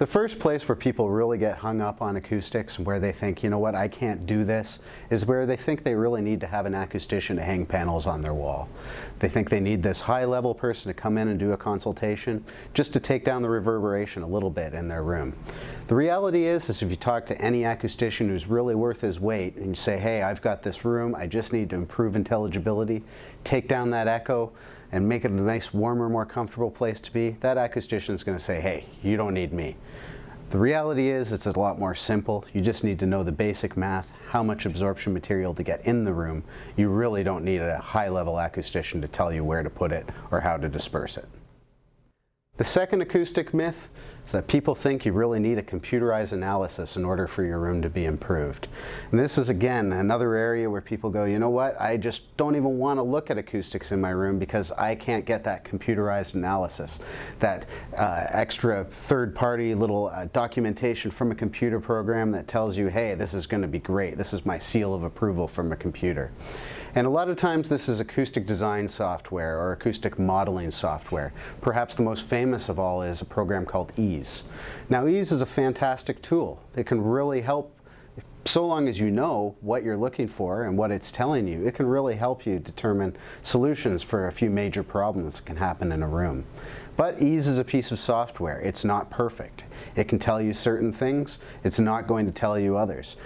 The first place where people really get hung up on acoustics, where they think, you know what, I can't do this, is where they think they really need to have an acoustician to hang panels on their wall. They think they need this high-level person to come in and do a consultation just to take down the reverberation a little bit in their room. The reality is if you talk to any acoustician who's really worth his weight and you say, hey, I've got this room, I just need to improve intelligibility, take down that echo, and make it a nice, warmer, more comfortable place to be, that acoustician is going to say, hey, you don't need me. The reality is it's a lot more simple. You just need to know the basic math, how much absorption material to get in the room. You really don't need a high-level acoustician to tell you where to put it or how to disperse it. The second acoustic myth is that people think you really need a computerized analysis in order for your room to be improved. And this is, again, another area where people go, you know what, I just don't even want to look at acoustics in my room because I can't get that computerized analysis, that extra third-party little documentation from a computer program that tells you, hey, this is going to be great, this is my seal of approval from a computer. And a lot of times this is acoustic design software or acoustic modeling software. Perhaps the most famous of all is a program called Ease. Now, Ease is a fantastic tool. It can really help, so long as you know what you're looking for and what it's telling you, it can really help you determine solutions for a few major problems that can happen in a room. But Ease is a piece of software. It's not perfect. It can tell you certain things. It's not going to tell you others.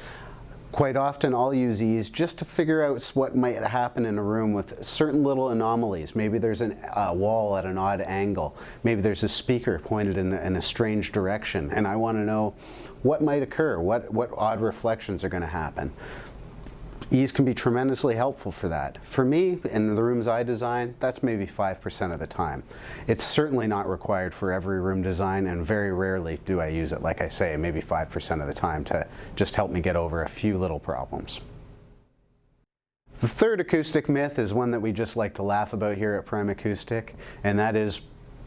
Quite often I'll use Ease just to figure out what might happen in a room with certain little anomalies. Maybe there's a wall at an odd angle. Maybe there's a speaker pointed in a strange direction, and I want to know what might occur, what odd reflections are going to happen. Ease can be tremendously helpful for that. For me, in the rooms I design, that's maybe 5% of the time. It's certainly not required for every room design, and very rarely do I use it, like I say, maybe 5% of the time to just help me get over a few little problems. The third acoustic myth is one that we just like to laugh about here at Primacoustic, and that is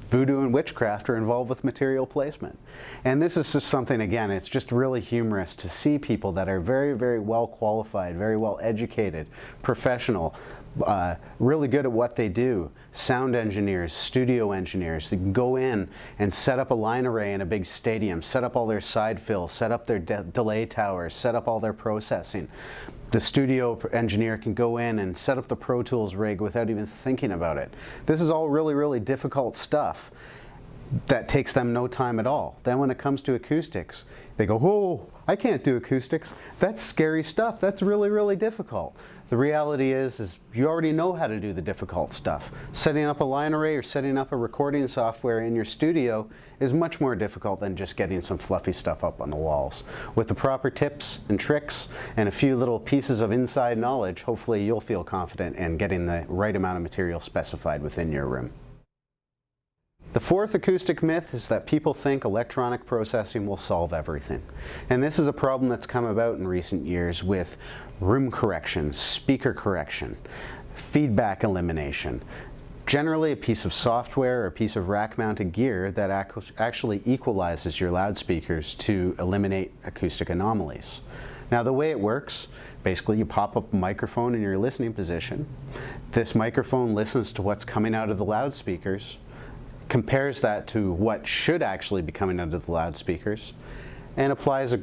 voodoo and witchcraft are involved with material placement. And this is just something, again, it's just really humorous to see people that are very, very well qualified, very well educated, professional, really good at what they do, sound engineers, studio engineers, that go in and set up a line array in a big stadium, set up all their side fills, set up their delay towers, set up all their processing. The studio engineer can go in and set up the Pro Tools rig without even thinking about it. This is all really, really difficult stuff that takes them no time at all. Then when it comes to acoustics, they go, whoa, I can't do acoustics. That's scary stuff. That's really, really difficult. The reality is you already know how to do the difficult stuff. Setting up a line array or setting up a recording software in your studio is much more difficult than just getting some fluffy stuff up on the walls. With the proper tips and tricks and a few little pieces of inside knowledge, hopefully you'll feel confident in getting the right amount of material specified within your room. The fourth acoustic myth is that people think electronic processing will solve everything. And this is a problem that's come about in recent years with room correction, speaker correction, feedback elimination. Generally a piece of software or a piece of rack-mounted gear that actually equalizes your loudspeakers to eliminate acoustic anomalies. Now the way it works, basically you pop up a microphone in your listening position. This microphone listens to what's coming out of the loudspeakers, compares that to what should actually be coming out of the loudspeakers, and applies a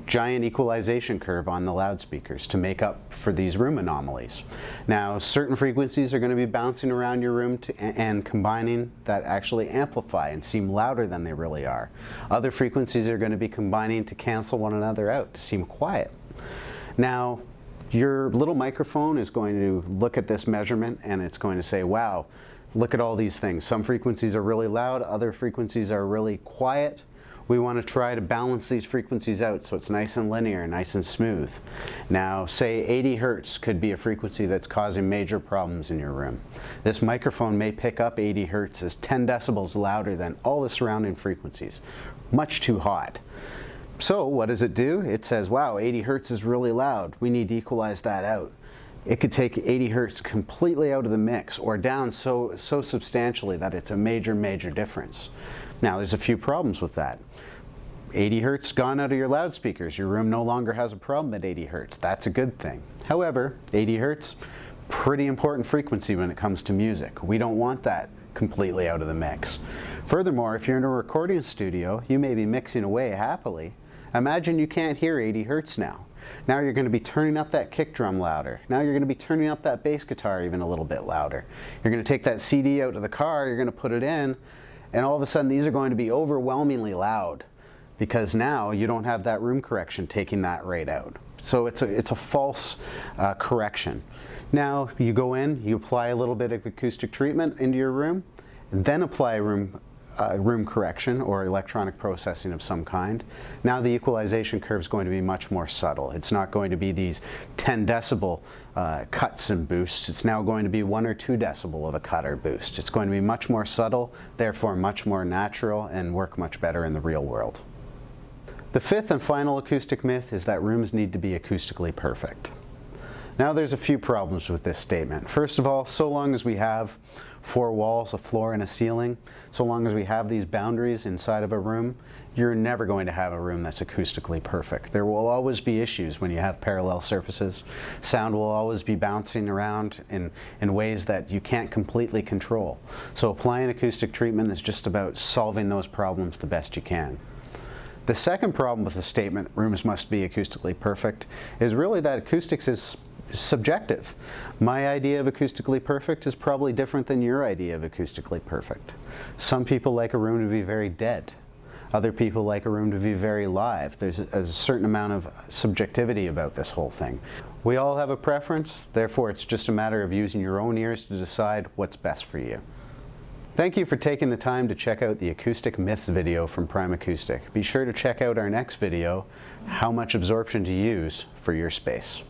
giant equalization curve on the loudspeakers to make up for these room anomalies. Now, certain frequencies are going to be bouncing around your room and combining that actually amplify and seem louder than they really are. Other frequencies are going to be combining to cancel one another out, to seem quiet. Now, your little microphone is going to look at this measurement and it's going to say, wow, look at all these things. Some frequencies are really loud, other frequencies are really quiet. We want to try to balance these frequencies out so it's nice and linear, nice and smooth. Now, say 80 hertz could be a frequency that's causing major problems in your room. This microphone may pick up 80 hertz as 10 decibels louder than all the surrounding frequencies. Much too hot. So what does it do? It says, wow, 80 hertz is really loud. We need to equalize that out. It could take 80 hertz completely out of the mix or down so substantially that it's a major, major difference. Now there's a few problems with that. 80 hertz gone out of your loudspeakers. Your room no longer has a problem at 80 hertz. That's a good thing. However, 80 hertz, pretty important frequency when it comes to music. We don't want that completely out of the mix. Furthermore, if you're in a recording studio, you may be mixing away happily. Imagine you can't hear 80 hertz now. Now you're going to be turning up that kick drum louder. Now you're going to be turning up that bass guitar even a little bit louder. You're going to take that CD out to the car, you're going to put it in, and all of a sudden these are going to be overwhelmingly loud because now you don't have that room correction taking that right out. So it's a false correction. Now you go in, you apply a little bit of acoustic treatment into your room, and then apply room correction or electronic processing of some kind. Now the equalization curve is going to be much more subtle. It's not going to be these 10 decibel cuts and boosts. It's now going to be 1 or 2 decibel of a cut or boost. It's going to be much more subtle, therefore much more natural, and work much better in the real world. The fifth and final acoustic myth is that rooms need to be acoustically perfect. Now there's a few problems with this statement. First of all, so long as we have 4 walls, a floor, and a ceiling, so long as we have these boundaries inside of a room, you're never going to have a room that's acoustically perfect. There will always be issues when you have parallel surfaces. Sound will always be bouncing around in ways that you can't completely control. So applying acoustic treatment is just about solving those problems the best you can. The second problem with the statement, rooms must be acoustically perfect, is really that acoustics is subjective. My idea of acoustically perfect is probably different than your idea of acoustically perfect. Some people like a room to be very dead. Other people like a room to be very live. There's a certain amount of subjectivity about this whole thing. We all have a preference, therefore it's just a matter of using your own ears to decide what's best for you. Thank you for taking the time to check out the Acoustic Myths video from Primacoustic. Be sure to check out our next video, How Much Absorption to Use for Your Space.